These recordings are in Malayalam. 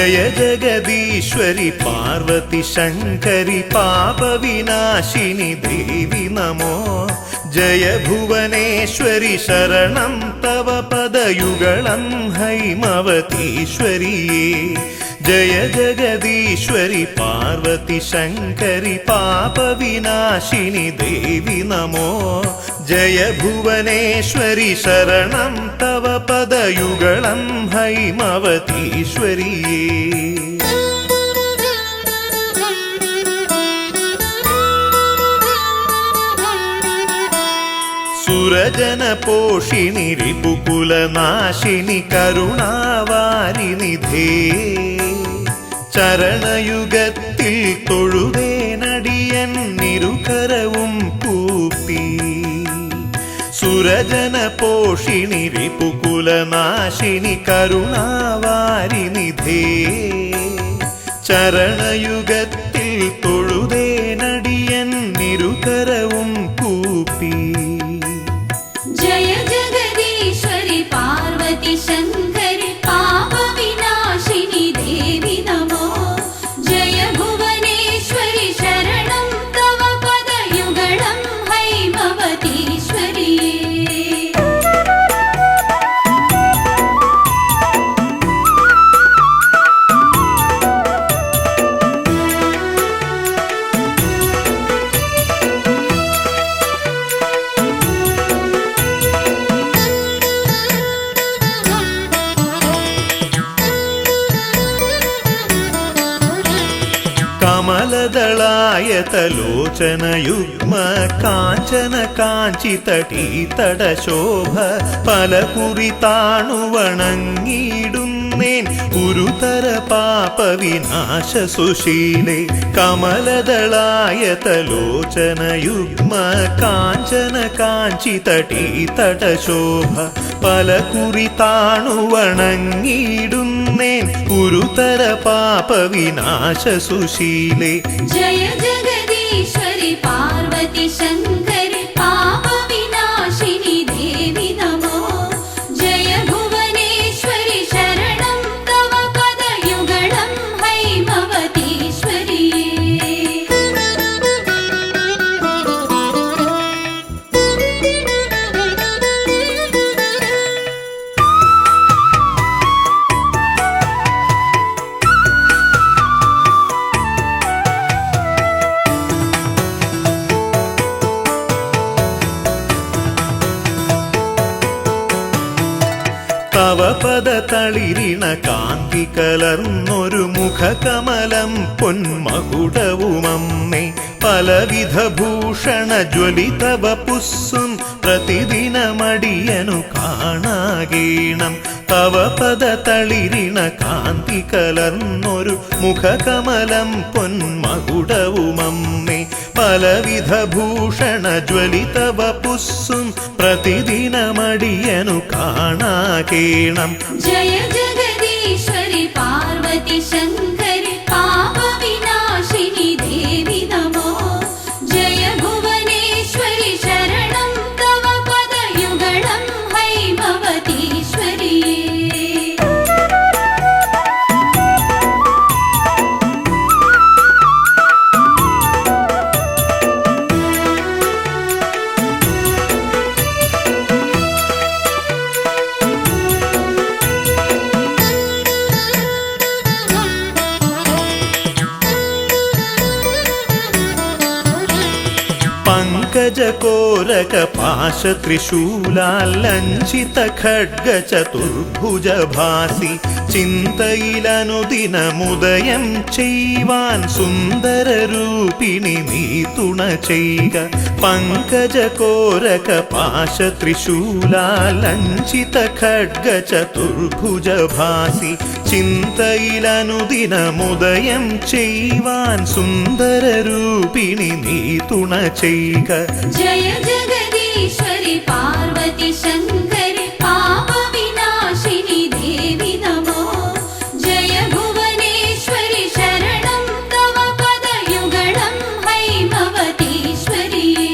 जय जगदीश्वरि पार्वती शङ्करि पापविनाशिनि देवि नमो जय भुवनेश्वरि शरणं तव पदयुगलं हैमवतीश्वरिये जय जगदीश्वरि पार्वती शङ्करि पापविनाशिनि देवि नमो जय भुवनेश्वरि शरणं तव पदयुगलं हैमवतीश्वरिये सुरजन पोषिणि रिपुकुलनाशिनि करुणावारिनिधे ചരണയുഗത്തിൽ തൊഴുവേനടിയൻ നിരുകരവും കൂപ്പി സുരജന പോഷിണി റിപുകുലനാശിനി കരുണാവാരിനിധേ ചരണയുഗത്തിൽ തൊഴുവേനടിയൻ നിരുകരവും കൂപ്പി ജയ ജഗദീശ്വരി പാർവതി ശങ്കരി പാപവിനാശിനി ദേവി നമോ ജയ ഭുവനേശ്വരി ശരണം തവ പദയുഗളം ഹൈമവതീശ്വരിയേ കമലദളായതലോചനയുഗ്മ കാഞ്ചന കാഞ്ചിതടീതടശോഭ പലകുറി താണുവണങ്ങിയിടുന്നേൻ ഗുരുതര പാപവിനാശ സുശീലേ കമലദളായതലോചനയുഗ്മ കാഞ്ചന കാഞ്ചിതടീതടശോഭ പലകുറി താണുവണങ്ങിയിടുന്നേൻ ഗുരുതര പാപവിനാശ സുശീലേ ജയ ജഗദീശ്വരി പാർവതി ശങ്കരി പാപവിനാശിനി ദേവി നമോ ജയ ഭുവനേശ്വരി ശരണം തവ പദയുഗളം ഹൈമവതീശ്വരിയേ തവ പദതളിരിണ കാന്തി കലർന്നൊരു മുഖകമലം പൊന്മകുടവുമമ്മേ പലവിധ ഭൂഷണ ജ്വലിതവ പുസ്സും പ്രതിദിനമടിയനു കാണാകേണം തവ പദതളിരിണ കാന്തി കലർന്നൊരു മുഖകമലം പൊന്മകുടവുമമ്മേ പലവിധ ഭൂഷണ ജ്വലിതവ പുസ്സും പ്രതിദിനമടിയനു കാണാകേണം ജയ ജഗദീശ്വരി പാർവതി ശങ്കരി പാപവിനാശിനി ദേവി നമോ ജയ ഭുവനേശ്വരി ശരണം തവ പദയുഗളം ഹൈമവതീശ്വരിയേ पंकजकोरक पाश त्रिशूलालञ्छित खड्ग चतुर्भुज भासि चिन्तयिलनुदिनमुदयं चैवान् सुन्दर रूपिणि नीतुण चैग पंकजकोरक पाश त्रिशूलालञ्छित खड्ग चतुर्भुज भासि चिन्तयिलनुदिनमुदयं चैवान् सुन्दर रूपिणि नीतुण चैग जय जगदीश्वरि पार्वती शङ्करि पापविनाशिनि देवि नमो जय भुवनेश्वरि शरणं तव पदयुगलं हैमवतीश्वरिये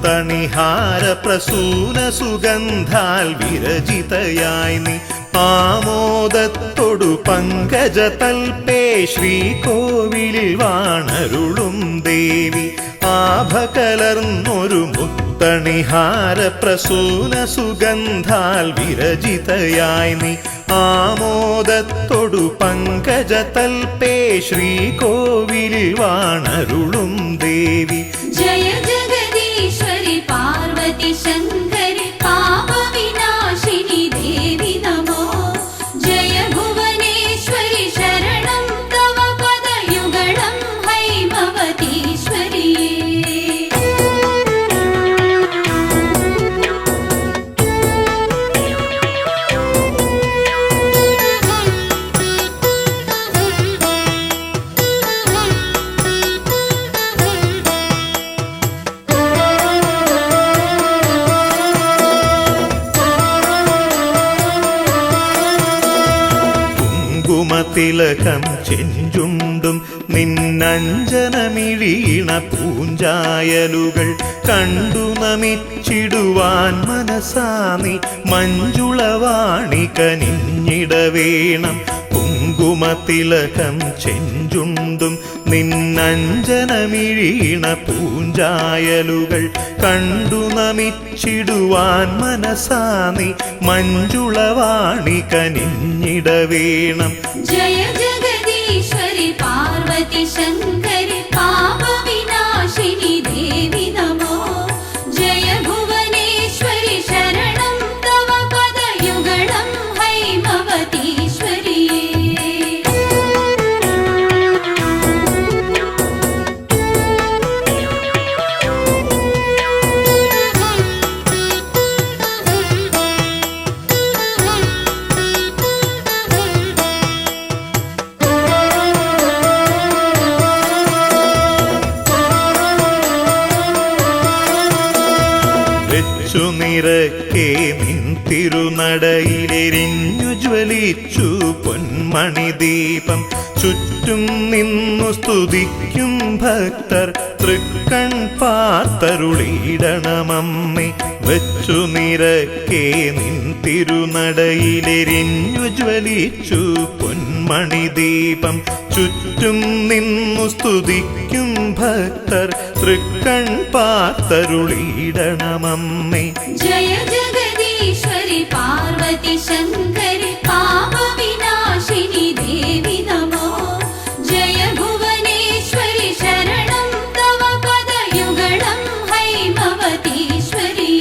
മുത്തണിഹാര പ്രസൂന സുഗന്ധാൽ വിരചിതയായി നീ ആമോദത്തൊടു പങ്കജതൽപേ ശ്രീകോവിലിൽ വാണരുളും ദേവി ആഭ കലർന്നൊരു മുത്തണിഹാര പ്രസൂന സുഗന്ധാൽ വിരചിതയായി നീ ആമോദത്തൊടു പങ്കജതൽപേ ശ്രീകോവിലിൽ വാണരുളും ദേവി ജയ ജഗദീശ്വരി പാർവതി ശങ്കരി പാപ വിനാശിനി ദേവി നമോ ജയ ഭുവനേശ്വരി ശരണം തവ പദയുഗളം ഹൈമവതീശ്വരി തിലകം ചെഞ്ചുണ്ടും നിന്നഞ്ജനമിഴീണ പൂഞ്ചായലുകൾ കണ്ടു നമിച്ചിടുവാൻ മനസാനി മഞ്ജുളവാണി കനിഞ്ഞിടവേണം കുങ്കുമതിലകം ചെഞ്ചുണ്ടും നിന്നഞ്ജനമിഴീണ പൂഞ്ചായലുകൾ കണ്ടു നമിച്ചിടുവാൻ മനസാനി മഞ്ജുളവാണി കനിഞ്ഞിടവേണം ജയ ജഗദീശ്വരി പാർവതി ശങ്കരി പാപ വിനാശിനി ദേവി നമോ ജയ ഭുവനേശ്വരി ശരണം തവ പദയുഗളം ഹൈമവതീശ്വരി നിറക്കെ നിൻ തിരുനടയിലെരിഞ്ഞു ജ്വലിച്ചു പൊന്മണി ദീപം ചുറ്റും നിന്നു സ്തുതിക്കും ഭക്തർ തൃക്കൺ പാർത്തരുളിയിടണമമ്മേ വെച്ചു നിറക്കെ നിൻ തിരുനടയിലെരിഞ്ഞു ജ്വലിച്ചു പൊന്മണി ദീപം ചുറ്റും നിന്നു സ്തുതിക്കും ഭക്തർ തൃക്കൺ പാർത്തരുളിയിടണമമ്മേ ജയ ജഗദീശ്വരി പാർവതി ശങ്കരി പാപ വിനാശിനി ദേവി നമോ ജയ ഭുവനേശ്വരി ശരണം തവ പദയുഗളം ഹൈമവതീശ്വരി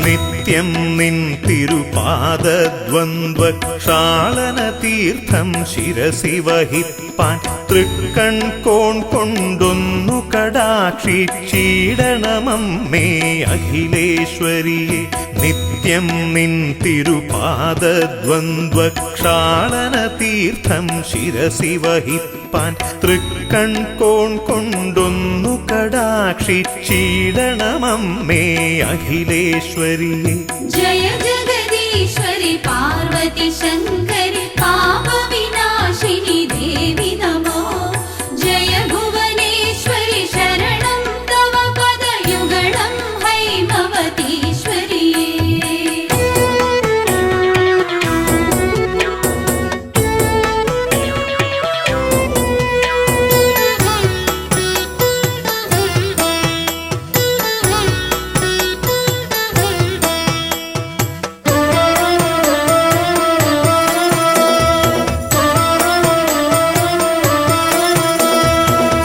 നിത്യം നിൻ തിരുപാദദ്വന്ദ്വക്ഷാളന തീർത്ഥം ശിരസി വഹിപ്പാൻ തൃക്കൺ കോൺ കൊണ്ടൊന്നു കടാക്ഷിച്ചിടണമമ്മേ അഖിലേശ്വരിയെ നിത്യം നിൻ തിരുപാദദ്വന്ദ്വക്ഷാളന തീർത്ഥം ശിരസി വഹിപ്പാൻ തൃക്കൺ കോൺ കൊണ്ടൊന്നു കടാക്ഷിച്ചിടണമമ്മേ അഖിലേശ്വരിയെ ജയ ജഗദീശ്വരി പാർവതി ശങ്കരി പാപ വിനാശിനി ദേവി നമോ ജയ ഭുവനേശ്വരി ശരണം തവ പദയുഗളം ഹൈമവതീശ്വരി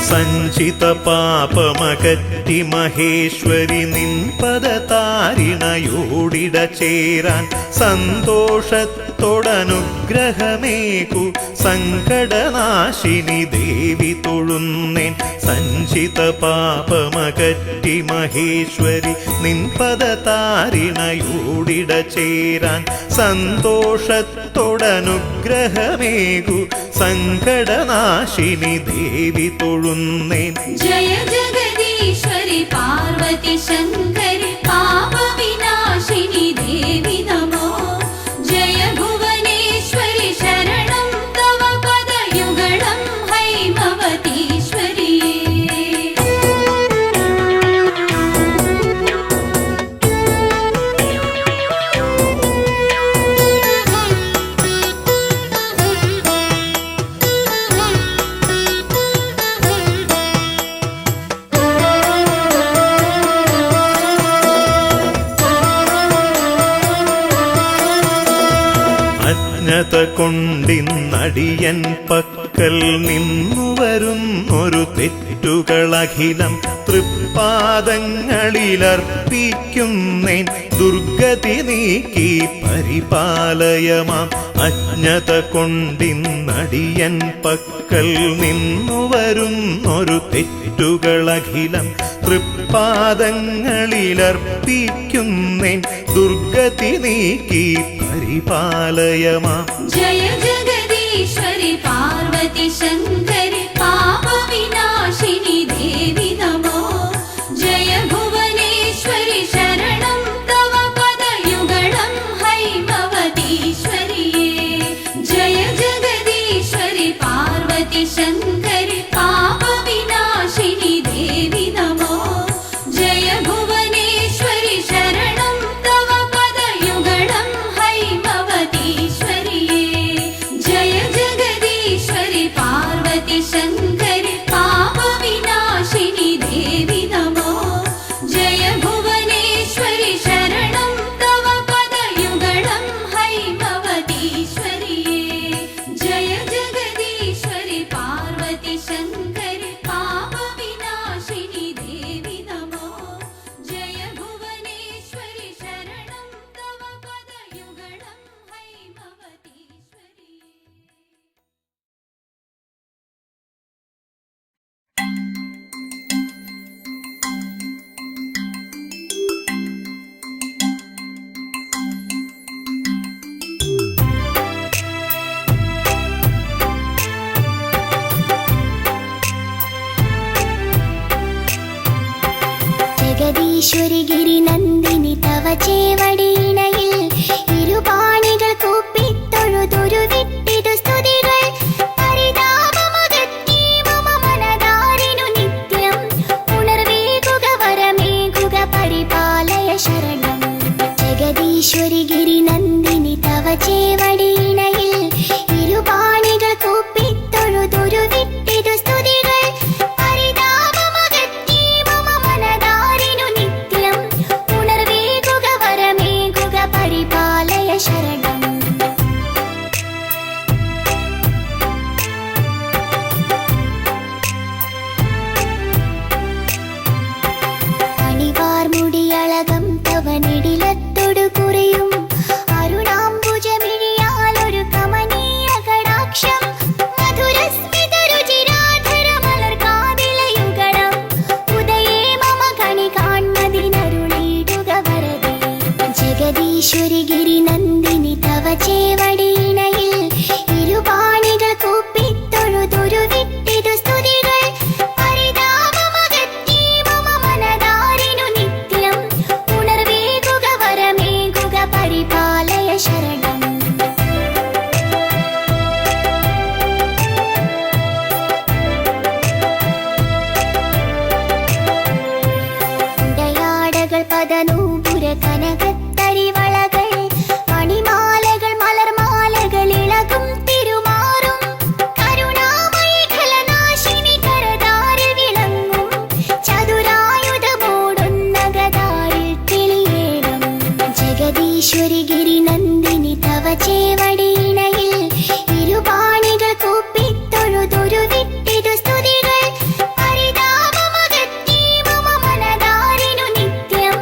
സഞ്ചിത പാപമകറ്റി മഹേശ്വരി നിൻ പദതാരിണയോടിട ചേരാൻ സന്തോഷത്തിൽ സന്തോഷത്തോടനുഗ്രഹമേകു സങ്കടനാശിനി ദേവി തൊഴുന്നേൻ സഞ്ചിത പാപമകറ്റി മഹേശ്വരി നിൻപദ താരിണയോടിട ചേരാൻ സന്തോഷത്തോടനുഗ്രഹമേകു സങ്കടനാശിനി ദേവി തൊഴുന്നേൻ ജയ ജഗദീശ്വരി പാർവതി ശങ്കരി പാപ വിനാശിനി ദേവി നമോ ജയ ഭുവനേശ്വരി ശരണം തവ പദയുഗളം ഹൈമവതീശ്വരി അജ്ഞത കൊണ്ടിന്നടിയൻ പക്കൽ നിന്നു വരുന്നൊരു തെറ്റുകളഖിലം തൃപ്പാദങ്ങളിലർപ്പിക്കുന്നേൻ ദുർഗതി നീക്കി പരിപാലയമാം അജ്ഞത കൊണ്ടിന്നടിയൻ പക്കൽ നിന്നു വരുന്നൊരു തെറ്റുകളഖിലം തൃപ്പാദങ്ങളിലർപ്പിക്കുന്നേൻ ദുർഗതി നീക്കി പരിപാലയമാം ജയ ജഗദീശ്വരി പാർവതി ശങ്കരി പാപ വിനാശിനി ദേവി നമോ ജയ ഭുവനേശ്വരി ശരണം തവ പദയുഗളം ഹൈമവതീശ്വരിയേ ജയ ജഗദീശ്വരി പാർവതി ശങ്കരി പാപ വിനാശിനി ദേവി നമോ ജയ ഭുവനേശ്വരി ശരണം തവ പദയുഗളം ഹൈമവതീശ്വരിയേ ജയ ജഗദീശ്വരി പാർവതി ശങ്കരി പാപ വിനാശിനി ദേവി നമോ ജയ ഭുവനേശ്വരി ശരണം തവ പദയുഗളം ഹൈമവതീശ്വരിയേ ജയ ജഗദീശ്വരി പാർവതി ശങ്കരി പാപ വിനാശിനി ദേവി നമോ ജയ ഭുവനേശ്വരി ശരണം തവ പദയുഗളം ഹൈമവതീശ്വരിയേ ജഗദീശ്വരി ഗിരിനന്ദിനി തവ ചേവടിയിണയിൽ ഇരുപാണികൾ കൂപ്പിത്തൊഴുതൊരു വിട്ടിതു സ്തുതികൾ പരിതാപമകറ്റി മമ മനതാരിനു നിത്യം ഉണർവേകുക വരമേകുക പരിപാലയ ശരണം ജഗദീശ്വരി ഗിരിനന്ദിനി തവ ചേവടിയിണയിൽ ഇരുപാണികൾ കൂപ്പിത്തൊഴുതൊരു വിട്ടിതു സ്തുതികൾ പരിതാപമകറ്റി മമ മനതാരിനു നിത്യം ഉണർവേകുക വരമേകുക പരിപാലയ ശരണം അണിവാർമുടിയളകം തവ നെടിലത്തൊടു കുറിയും അരുണാംബുജമിഴിയാലൊരു കമനീയ കടാക്ഷം മധുരസ്മിത രുചിരാധര മലർകാതിലയുഗണം ഉദയേ മമ കണി കാൺമതിനരുളിയിടുക വരദേ ജഗദീശ്വരി ഗിരിനന്ദിനി തവ ചേവടിയിണയിൽ ഇരുപാണികൾ കൂപ്പിത്തൊഴുതൊരു വിട്ടിതു സ്തുതികൾ പരിതാപമകറ്റി മമ മനതാരിനു നിത്യം ഉണർവേകുക വരമേകുക പരിപാലയ ശരണം ഉടയാടകൾ പദനൂപുര കനകത്തരിവളകൾ മണിമാലകൾ മലർമാലകൾ ഇളകും തിരുമാറും കരുണാമയി ഖലനാശിനി കരതാരിൽ വിളങ്ങും ചതുരായുധമോടുന്ന ഗദാരിൽ തെളിയേണം ജഗദീശ്വരി ഗിരിനന്ദിനി തവ ചേവടിയിണയിൽ ഇരുപാണികൾ കൂപ്പിത്തൊഴുതൊരു വിട്ടിതു സ്തുതികൾ പരിതാപമകറ്റി മമ മനതാരിനു നിത്യം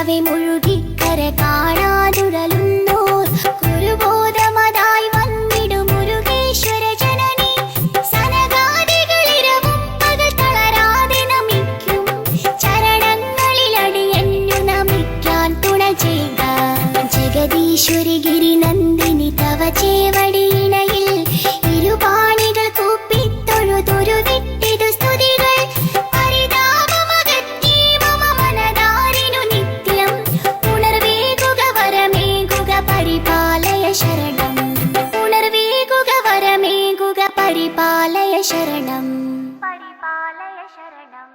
നിറവെ മുഴുകിക്കര കാണാതുഴലുന്നോർ കുരുബോധമതായി വന്നിടും മുരുകേശ്വര ജനനി സനകാദികളിരവും പകൽ തളരാതെ നമിക്കും ചരണങ്ങളിലടിയന്നു നമിക്കാൻ തുണ ചെയ്യുക ജഗദീശ്വരി ഗിരി നന്ദിനി തവ ചേവടിയിണയിൽ ഇരുപാണികൾ കൂപ്പിത്തൊഴുതൊരു വിട്ടിതു സ്തുതികൾ പരിതാപമകറ്റി മമ മനതാരിനു നിത്യം ഉണർവേകുക വരമേകുക പരിപാലയ ശരണം ഉണർവേകുക വരമേകുക പരിപാലയ ശരണം പരിപാലയ ശരണം.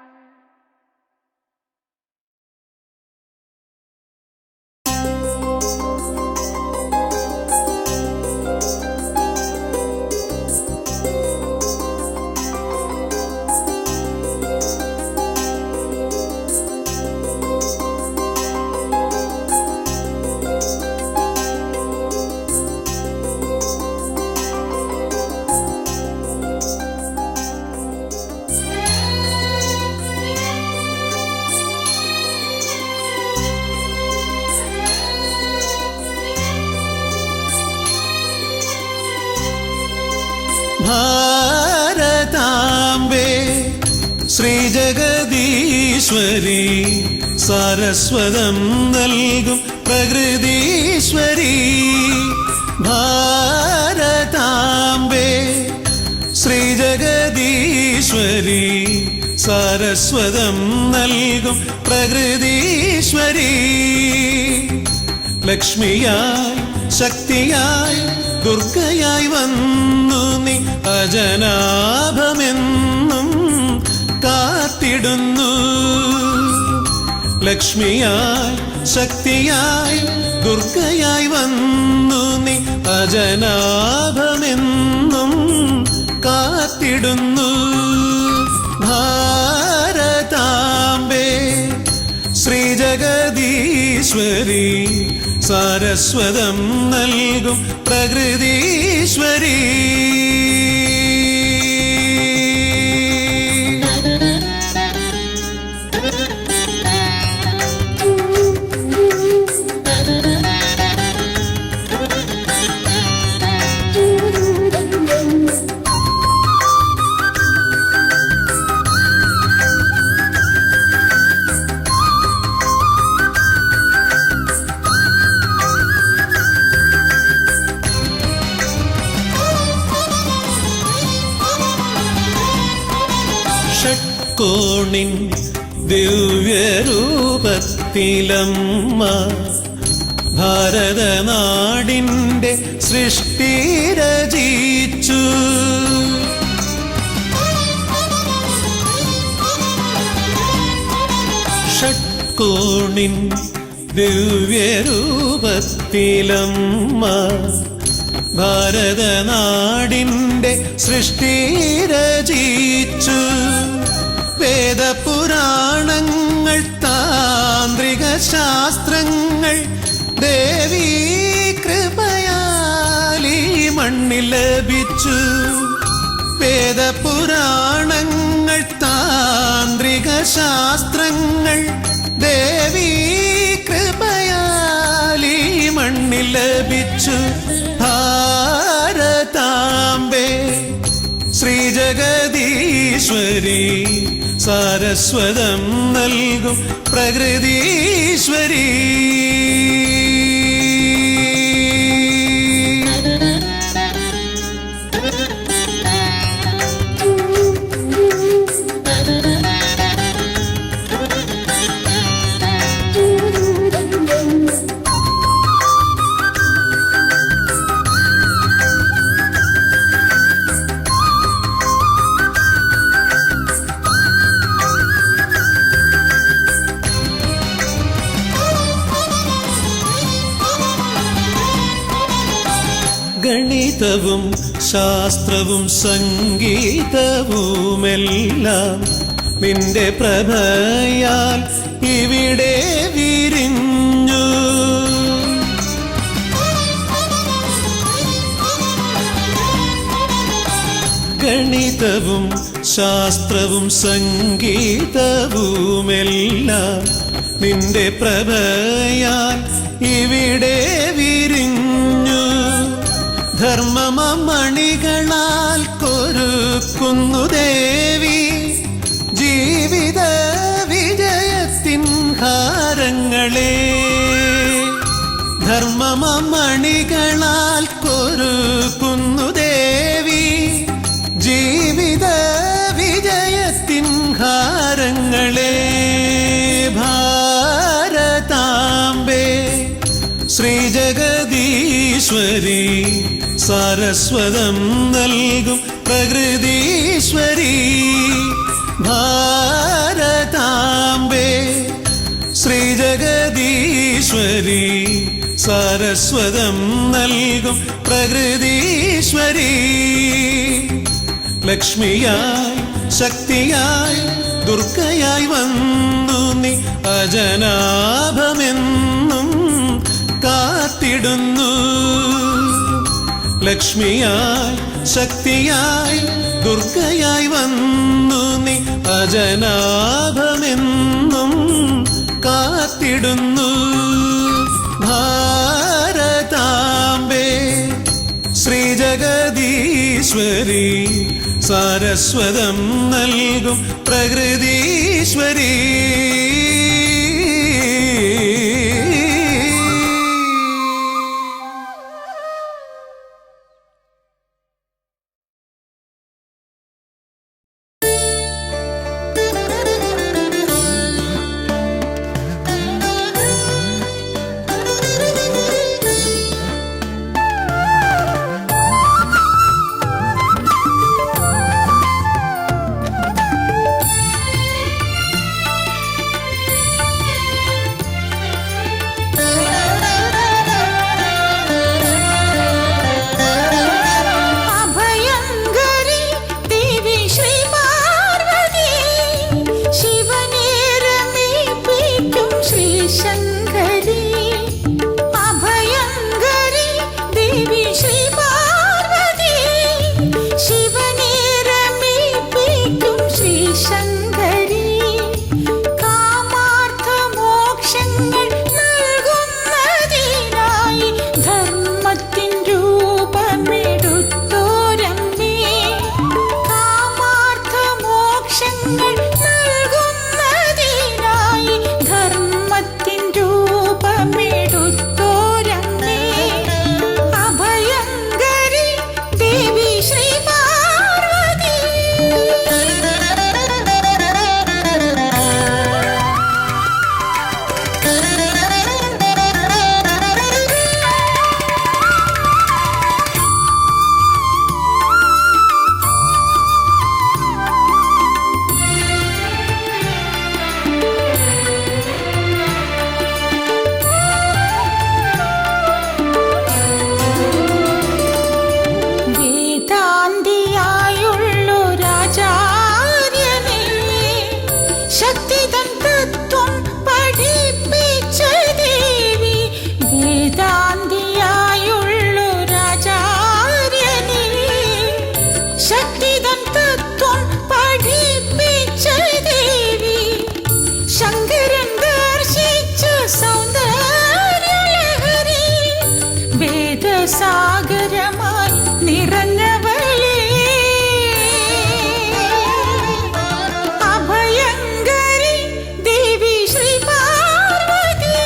ഭാരതാംബേ ശ്രീജഗദീശ്വരി സാരസ്വതം നൽകും പ്രകൃതീശ്വരി ഭാരതാംബേ ശ്രീജഗദീശ്വരി സാരസ്വതം നൽകും പ്രകൃതീശ്വരി ലക്ഷ്മിയായി ശക്തിയായി ദുർഗയായി വന്നു നീ അജനാഭമെന്നും കാത്തിടുന്നു ലക്ഷ്മിയായി ശക്തിയായി ദുർഗയായി വന്നു നീ അജനാഭമെന്നും കാത്തിടുന്നു ഭാരതാംബേ ശ്രീജഗദീശ്വരി സാരസ്വതം നൽകും പ്രകൃതീശ്വരി ഷട്കോണിൻ ദിവ്യരൂപത്തിലമ്മ ഭാരതനാടിൻ്റെ സൃഷ്ടി രചിച്ചു ഷട്കോണിൻ ദിവ്യരൂപത്തിലമ്മ ഭാരതനാടിൻ്റെ സൃഷ്ടി രചിച്ചു വേദപുരാണങ്ങൾ താന്ത്രിക ശാസ്ത്രങ്ങൾ ദേവീ കൃപയാൽ ഈ മണ്ണിൽ ലഭിച്ചു വേദപുരാണങ്ങൾ താന്ത്രിക ശാസ്ത്രങ്ങൾ ദേവീ കൃപയാൽ ഈ മണ്ണിൽ ലഭിച്ചു ഭാരതാംബേ ശ്രീജഗദീശ്വരി സാരസ്വതം നൽകും പ്രകൃതീശ്വരി ഗണിതവും ശാസ്ത്രവും സംഗീതവുമെല്ലാം നിന്റെ പ്രഭയാൽ ഇവിടെ വിരിഞ്ഞു ഗണിതവും ശാസ്ത്രവും സംഗീതവുമെല്ലാം നിന്റെ പ്രഭയാൽ ഇവിടെ വിരിഞ്ഞു. ധർമ്മമണികളാൽ കൊരുക്കുന്നു ദേവി ജീവിത വിജയത്തിൻ ഹാരങ്ങളെ. ധർമ്മമണികളാൽ കൊരുക്കുന്നു ദേവി ജീവിത വിജയത്തിൻ ഹാരങ്ങളെ. ഭാരതാംബേ ശ്രീജഗദീശ്വരി സാരസ്വതം നൽകും പ്രകൃതീശ്വരി. ഭാരതാംബേ ശ്രീജഗദീശ്വരി സാരസ്വതം നൽകും പ്രകൃതീശ്വരി. ലക്ഷ്മിയായി ശക്തിയായി ദുർഗയായി വന്നു നീ അജനാഭമെന്നും കാത്തിടുന്നു. ലക്ഷ്മിയായി ശക്തിയായി ദുർഗയായി വന്നു നീ അജനാഭമെന്നും കാത്തിടുന്നു. ഭാരതാംബേ ശ്രീജഗദീശ്വരി സാരസ്വതം നൽകും പ്രകൃതീശ്വരി. സാഗരമായി നിറഞ്ഞവളേ അഭയങ്കരി ദേവി ശ്രീ പാർവതി.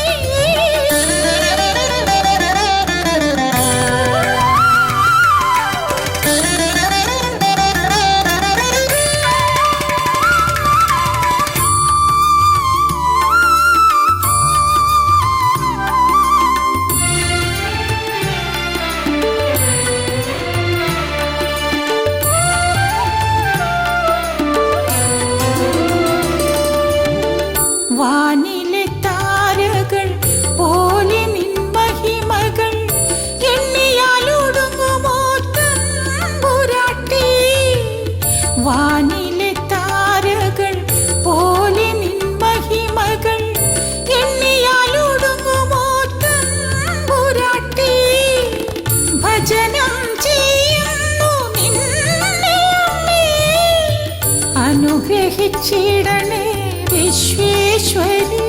വാനിലെ താരകൾ പോലെ നിൻ മഹിമകൾ എണ്ണിയാലൊടുങ്ങുമോ തമ്പുരാട്ടി. വാനിലെ താരകൾ പോലെ നിൻ മഹിമകൾ എണ്ണിയാലൊടുങ്ങുമോ തമ്പുരാട്ടി. ഭജനം ചെയ്യുന്നു നിന്നെ അനുഗ്രഹിച്ചിടണേ വിശ്വേശ്വരി.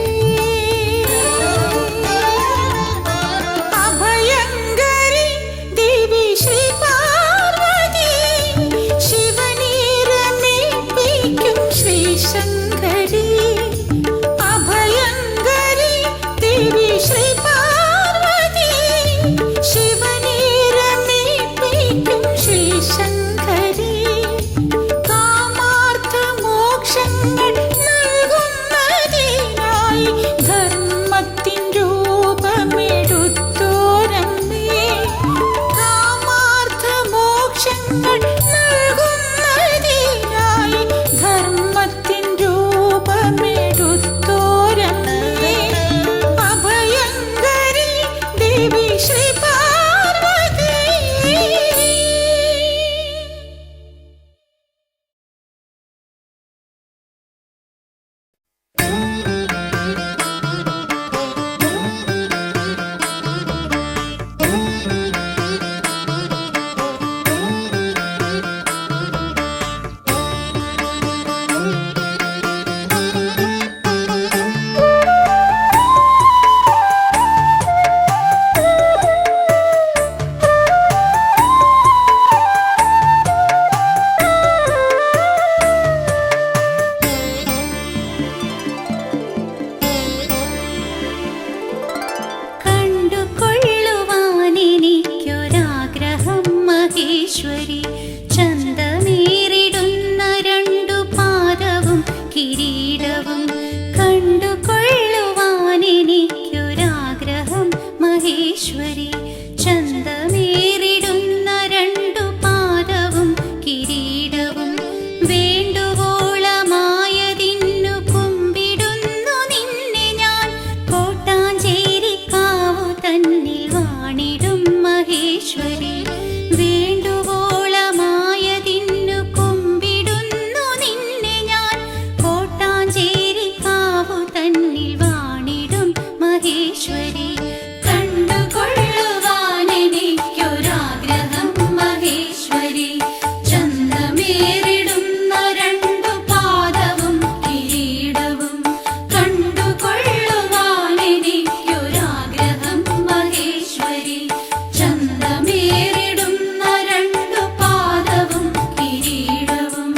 ചന്തമേറിടുന്ന രണ്ടു പാദവും കിരീടവും കണ്ടുകൊള്ളുവാനെനിക്കൊരാഗ്രഹം മഹേശ്വരി. ചന്തമേറിടുന്ന രണ്ടു പാദവും കിരീടവും.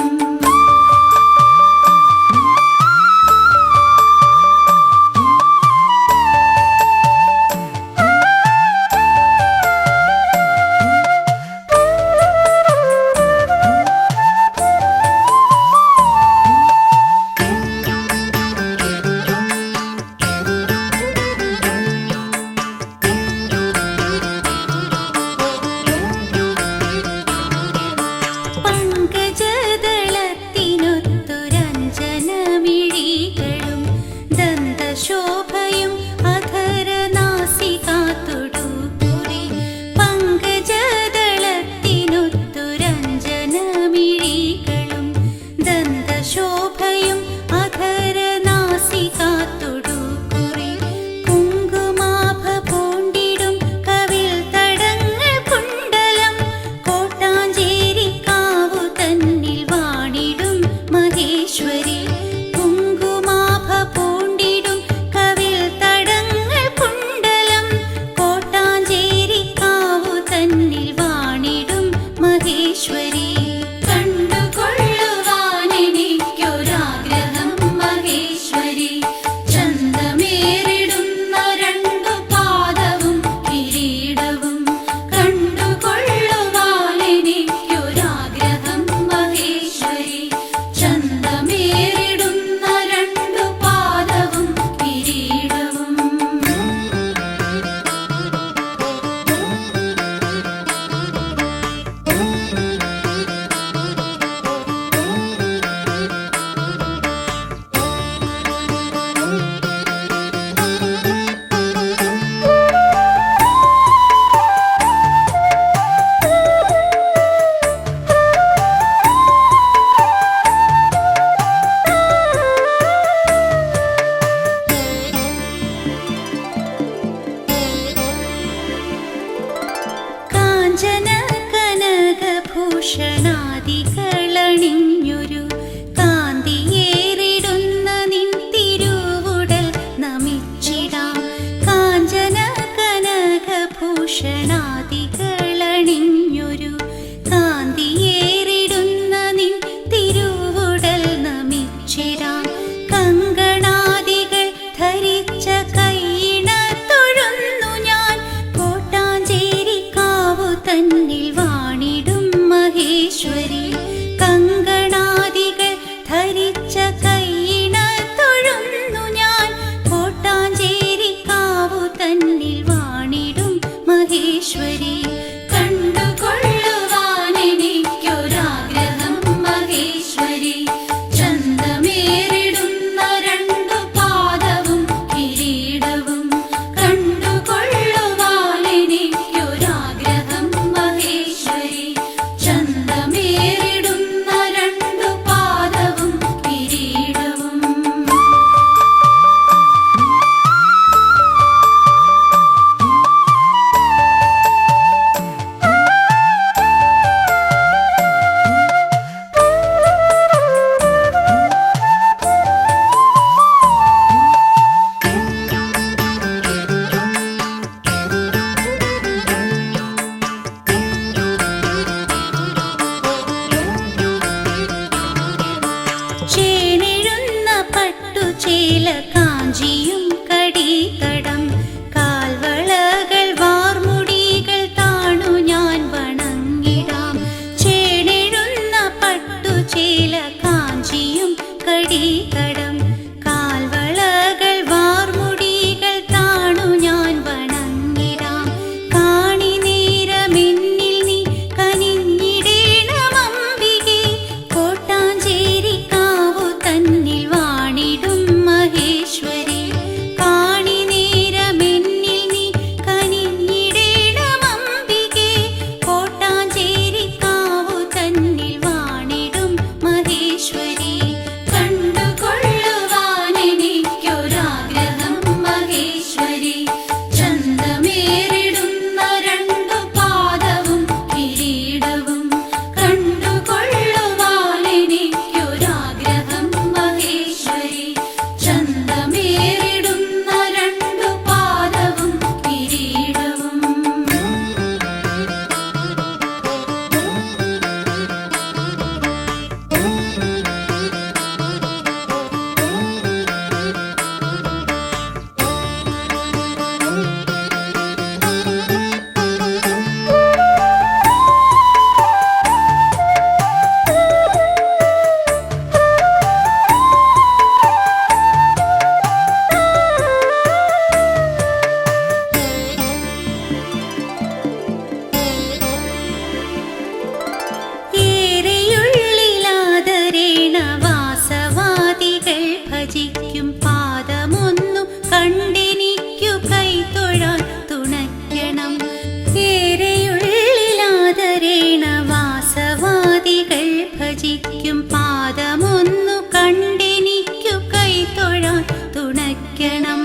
ഭജിക്കും പാദമൊന്നു കണ്ടെനിക്കു കൈതൊഴാൻ തുണയ്ക്കണം.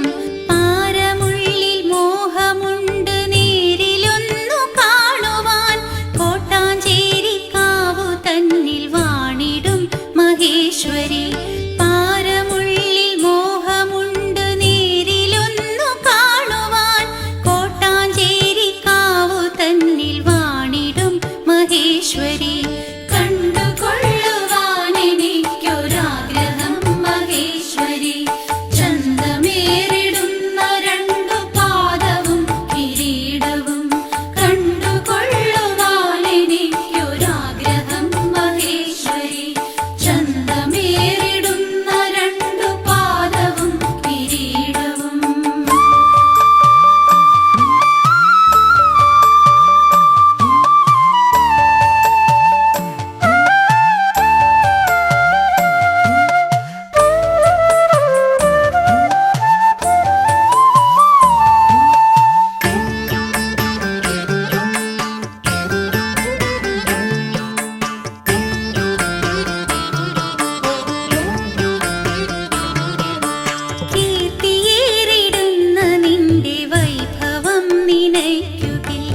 പാരമുള്ളിൽ മോഹമുണ്ട് നേരിലൊന്നു കാണുവാൻ, കോട്ടാഞ്ചേരി കാവു തന്നിൽ വാണിടും മഹേശ്വരി. പാരമുള്ളിൽ മോഹമുണ്ട് നേരിലൊന്നു കാണുവാൻ, കോട്ടാഞ്ചേരി കാവു തന്നിൽ വാണിടും മഹേശ്വരി. കണ്ടുകൊള്ളുവാനെനിക്കൊരാഗ്രഹം മഹേശ്വരി, ചന്തമേറിടുന്ന രണ്ടു പാദവും കിരീടവും. കണ്ടുകൊള്ളുവാനെനിക്കൊരാഗ്രഹം മഹേശ്വരി, ചന്തമേറിടുന്ന രണ്ടു പാദവും കിരീടവും. കീർത്തിയേറിടുന്ന നിന്റെ വൈഭവം നിനയ്ക്കുകിൽ,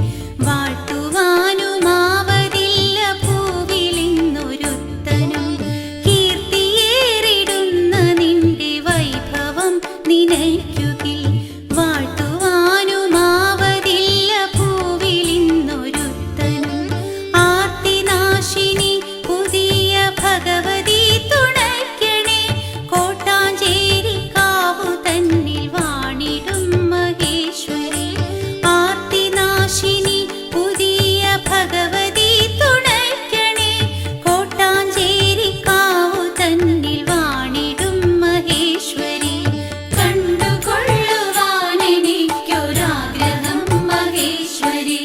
വാഴ്ത്തുവാനുമാവതില്ല ഭൂവിലിന്നൊരുത്തനും. കീർത്തിയേറിടുന്ന നിന്റെ വൈഭവം നിനയ്ക്കുകിൽ, വാഴ്ത്തുവാനുമാവതില്ല ഭൂവിലിന്നൊരുത്തനും. ആർത്തിനാശിനി പുതിയ ഭഗവതി തുണയ്ക്കണേ, കോട്ടാഞ്ചേരി കാവു തന്നിൽ വാണിടും മഹേശ്വരി. ആർത്തിനാശിനി പുതിയ ഭഗവതി തുണയ്ക്കണേ, കോട്ടാഞ്ചേരി കാവു തന്നിൽ വാണിടും മഹേശ്വരി. കണ്ടുകൊള്ളുവാനെനിക്കൊരാഗ്രഹം മഹേശ്വരി,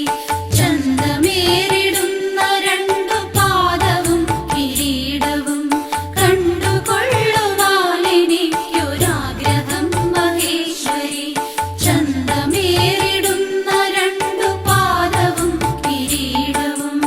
ചന്തമേറിടുന്ന രണ്ടു പാദവും കിരീടവും. കണ്ടുകൊള്ളുവാനെനിക്കൊരാഗ്രഹം മഹേശ്വരി, ചന്തമേറിടുന്ന രണ്ടു പാദവും കിരീടവും.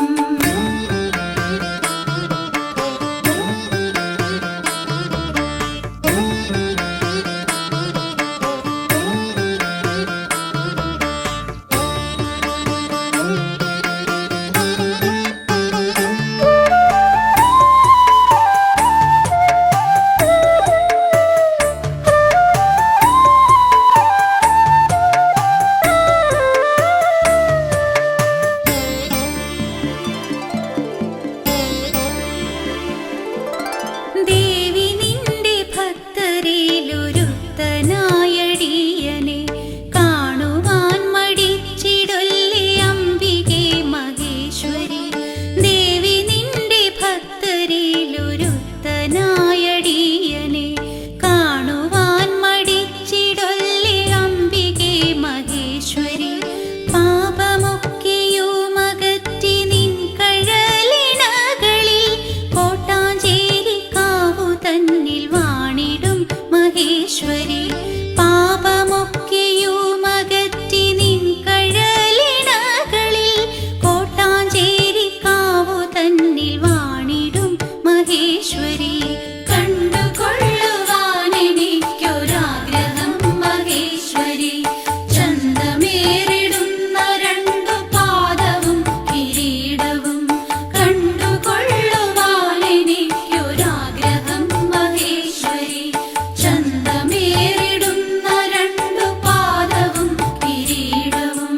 ദേവി നിന്റെ ഭക്തരിലൊരുത്തനായടിയനെ, കാണുവാൻ മടിച്ചിടൊല്ലേ അംബികേ മഹേശ്വരി. ദേവി നിന്റെ ഭക്തരിലൊരുത്തനായടിയനെ, കാണുവാൻ മടിച്ചിടൊല്ലേ അംബികേ മഹേശ്വരി. പാപമൊക്കെയുമകറ്റി നിൻ കഴലിണകളിൽ, കോട്ടാഞ്ചേരി കാവു തന്നിൽ വാണിടും മഹേശ്വരി. പാപമൊക്കെയുമകറ്റി നിൻ കഴലിണകളിൽ, കോട്ടാഞ്ചേരി കാവു തന്നിൽ വാണിടും മഹേശ്വരി. കണ്ടുകൊള്ളുവാനെനിക്കൊരാഗ്രഹം മഹേശ്വരി, ചന്തമേറിടുന്ന രണ്ടു പാദവും കിരീടവും. കണ്ടുകൊള്ളുവാനെനിക്കൊരാഗ്രഹം മഹേശ്വരി, ചന്തമേറിടുന്ന രണ്ടു പാദവും കിരീടവും.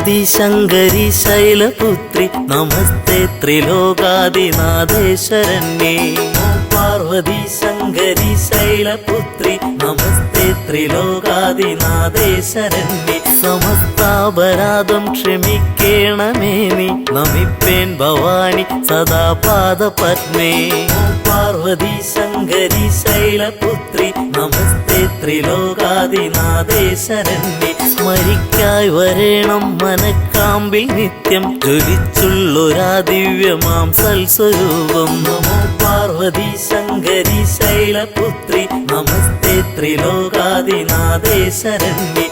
പാർവതി ശങ്കരി ശൈലപുത്രി നമസ്തേ ത്രിലോകാദിനാഥേശ്വരന്യേ. പാർവതി ശങ്കരി ശൈലപുത്രി നമസ്തേ ത്രിലോകാദിനാഥേശ്വരന്യേ. സമസ്താപരാധം ക്ഷമിക്കേണമേ നീ നമിപ്പേൻ ഭവാനി സദാ പാദപത്മേ. പാർവതി ശങ്കരി ശൈലപുത്രി നമസ്തേ ത്രിലോകാദിനാഥേശ്വരന്യേ. സ്മരിക്കായി വരേണം മനക്കാമ്പിൽ നിത്യം ജ്വലിച്ചുള്ളൊരാ ദിവ്യമാം സൽസ്വരൂപം. നമോ പാർവതി ശങ്കരി ശൈലപുത്രി നമസ്തേ ത്രിലോകാദിനാഥേശ്വരന്യേ.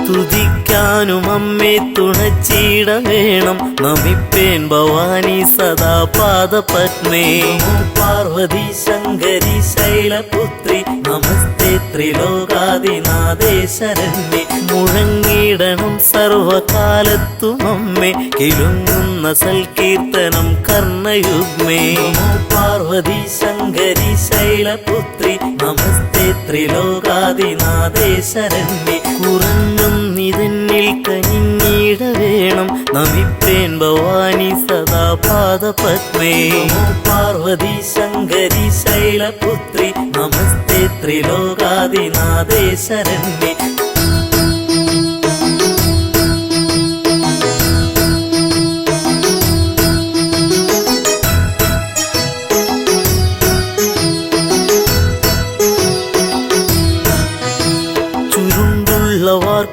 സ്തുതിക്കാനും അമ്മേ തുണച്ചിട വേണം നമിപ്പേൻ ഭവാനി സദാ പാദപത്മേ. പാർവതി ശങ്കരി ശൈലപുത്രി നമസ്തേ ത്രിലോകാദിനാഥേശ്വരന്യേ. മുഴങ്ങിടണം സർവകാലത്തും അമ്മേ കിലുങ്ങുന്ന സൽകീർത്തനം കർണയുഗ്മേ. പാർവതി ശങ്കരി ശൈലപുത്രി നമസ്തേ ത്രിലോകാദിനാഥേശ്വരന്യേ. കുറഞ്ഞും നിതന്നിൽ കനിഞ്ഞിട വേണം നമിപ്പേൻ ഭവാനി സദാ പാദപത്മേ. പാർവതി ശങ്കരി ശൈലപുത്രി നമസ്തേ ത്രിലോകാദിനാഥേശ്വരന്യേ.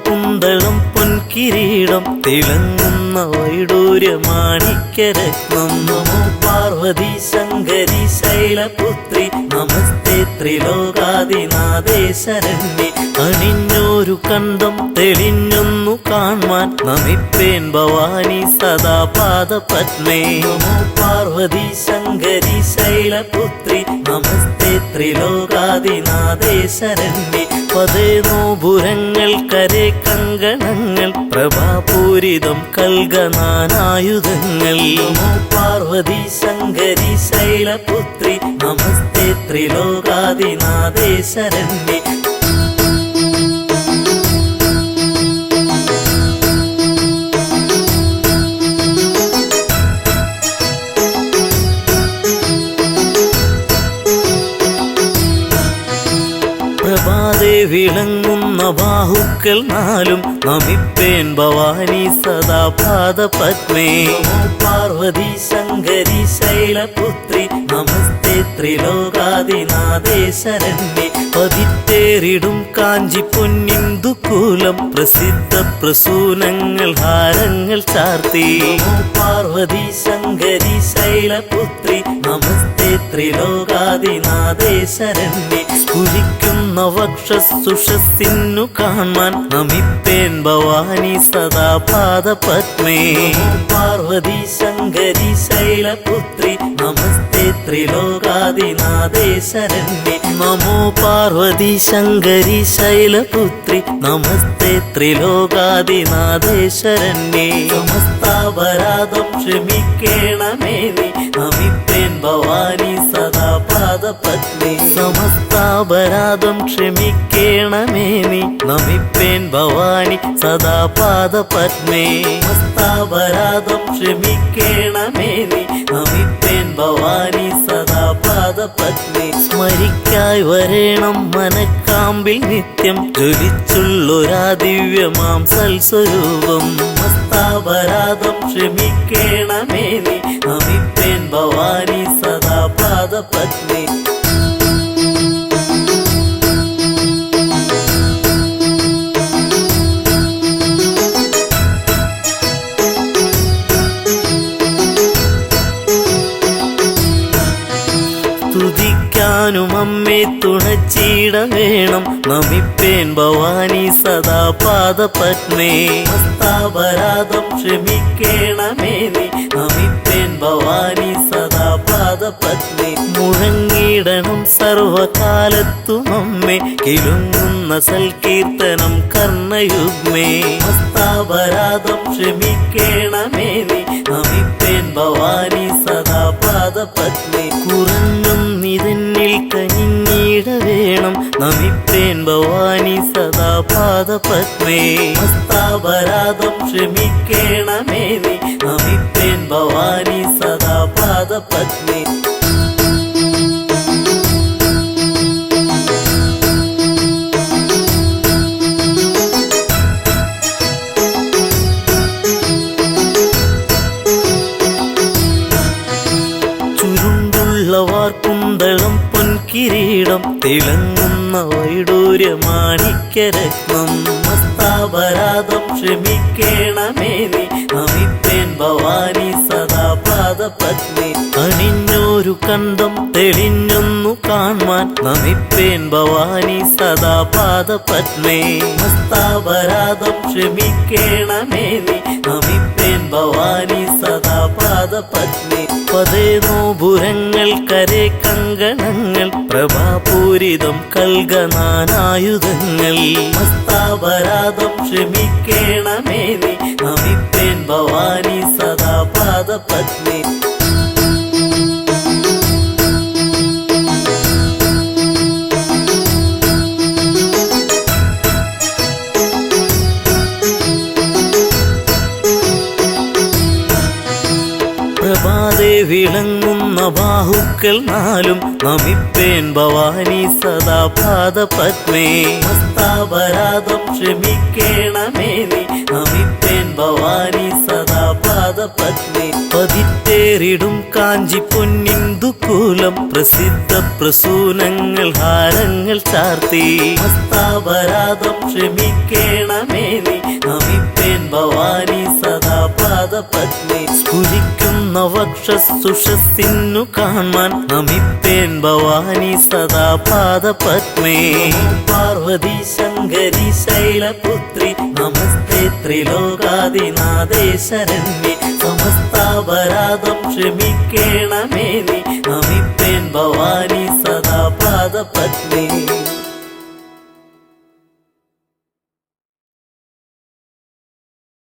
കുന്തളം പൊൻകിരീടം തിളങ്ങുന്ന വൈഡൂര്യമാണിക്യരത്നം. നമോ പാർവതി ശങ്കരി ശൈലപുത്രി നമസ്തേ ത്രിലോകാദിനാഥേശ്വരന്യേ. അണിഞ്ഞോരു കണ്ടം തെളിഞ്ഞൊന്നു കാൺമാൻ നമിപ്പേൻ ഭവാനി സദാ പാദപത്മേ. നമോ പാർവതി ശങ്കരി ശൈലപുത്രി നമസ്തേ ത്രിലോകാദിനാഥേശ്വരന്യേ. പതേനോപുരങ്ങൾ കരേ കങ്കണങ്ങൾ പ്രഭാപൂരിതം കൽഗനാനായുധങ്ങൾ. നമോ പാർവതി ശങ്കരി ശൈലപുത്രി നമസ്തേ ത്രിലോകാദിനാഥേശ്വരന്യേ. പ്രഭാതേ വിളങ്ങുന്ന ബാഹുക്കൾ നാലും നമിപ്പേൻ ഭവാനി സദാ പാദപത്മേ. പാർവതി ശങ്കരി ശൈലപുത്രി നമസ്തേ ത്രിലോകാദിനാഥേശ്വരന്യേ. പതിത്തേറിടും കാഞ്ചി പൊന്നിന്ദുകൂലം പ്രസിദ്ധ പ്രസൂനങ്ങൾ ഹാരങ്ങൾ ചാർത്തി. പാർവതി ശങ്കരി ശൈലപുത്രി നമസ്തേ ത്രിലോകാദിനാഥേശ്വരന്യേ. സ്ഫുരിക്കുന്ന വക്ഷസുഷസ്സിന്നു കാണാൻ നമിപ്പേൻ ഭവാനി സദാ പാദപത്മേ. പാർവതി ശങ്കരി ശൈലപുത്രി നമസ്തേ ത്രിലോകാദിനാഥേശ്വരന്യേ. നമോ പാർവതി ശങ്കരി ശൈലപുത്രി നമസ്തേ ത്രിലോകാദിനാഥേശ്വരന്യേ. സമസ്താപരാധം ക്ഷമിക്കേണമേ നീ നമിപ്പേൻ ഭവാനി സദാ പാദപത്മേ. സമസ്താപരാധം ക്ഷമിക്കേണമേ നീ നമിപ്പേൻ ഭവാനി സദാ പാദപത്മേ. സമസ്താപരാധം ക്ഷമിക്കേണമേ നീ നമിപ്പേൻ ഭവാനി സദാ പാദപത്മേ. സ്മരിക്കായി വരേണം മനക്കാമ്പിൽ നിത്യം ജ്വലിച്ചുള്ളൊരാ ദിവ്യമാം സൽസ്വരൂപം. സമസ്താപരാധം ക്ഷമിക്കേണമേ നീ നമിപ്പേൻ ഭവാനി സദാ പാദപത്മേ. സ്തുതിക്കാനും അമ്മേ തുണച്ചിട വേണം നമിപ്പേൻ ഭവാനി സദാ പാദപത്മേ. സമസ്താപരാധം ക്ഷമിക്കേണമേ നീ നമിപ്പേൻ ഭവാനി സദാ പാദ പാദപത്നി മുഴങ്ങിടണം സർവകാലത്തും അമ്മേ കിലുങ്ങുന്ന സൽകീർത്തനം കർണയുഗ്മേ ഹസ്താപരാധം ക്ഷമിക്കേണമേ നീ നമിപ്പേൻ ഭവാനി സദാ പാദപത്നി കുറഞ്ഞൊന്നിതെന്നിൽ കനിഞ്ഞിട വേണം നമിപ്പേൻ ഭവാനി സദാ പാദപത്മേ ഹസ്താപരാധം ക്ഷമിക്കേണമേ നീ നമിപ്പേൻ ഭവാനി സദാ പാദപത്മേ കുന്തളം പൊൻകിരീടം തിളങ്ങുന്ന വൈഡൂര്യമാണിക്യരത്നം ഹസ്താപരാധം ക്ഷമിക്കേണമേ നീ നമിപ്പേൻ ഭവാനി സദാ പാദപത്നി അണിഞ്ഞൊരു കണ്ടം തെളിഞ്ഞൊന്നു കാൺമാൻ നമിപ്പേൻ ഭവാനി സദാ പാദപത്മേ ഹസ്താപരാധം ക്ഷമിക്കേണമേ നീ നമിപ്പേൻ ഭവാനി സദാ പാദപത്നി പതേ നോപുരങ്ങൾ കരേ കങ്കണങ്ങൾ പ്രഭാപൂരിതം കൽഗനാനായുധങ്ങൾ ഹസ്താപരാധം ക്ഷമിക്കേണമേ നീ നമിപ്പേൻ ഭവാനി സദാ പാദപത്നി പ്രഭാതേ വിളങ്ങുന്ന ബാഹുക്കൾ നാലും നമിപ്പേൻ ഭവാനി സദാ പാദപത്മേ ഹസ്താപരാധം ക്ഷമിക്കേണമേ നീ നമിപ്പേൻ ഭവാനി സദാ പാദപത്മേ പതിത്തേറിടും കാഞ്ചി പൊന്നിന്ദുകൂലം പ്രസിദ്ധ പ്രസൂനങ്ങൾ ഹാരങ്ങൾ ചാർത്തി ഹസ്താപരാധം ക്ഷമിക്കേണമേ നീ നമിപ്പേൻ ഭവാനി സദാ പാദപത്മേ സ്ഫുരിക്കുന്ന വക്ഷസുഷസ്സിന്നു കാണാൻ നമിപ്പേൻ ഭവാനി സദാ പാദപത്മേ പാർവതി ശങ്കരി ശൈലപുത്രി നമസ്തേ ത്രിലോകാദിനാഥേ ശരണ്യേ സമസ്താപരാധം ക്ഷമിക്കേണമേ നീ നമിപ്പേൻ ഭവാനി സദാ പാദപത്മേ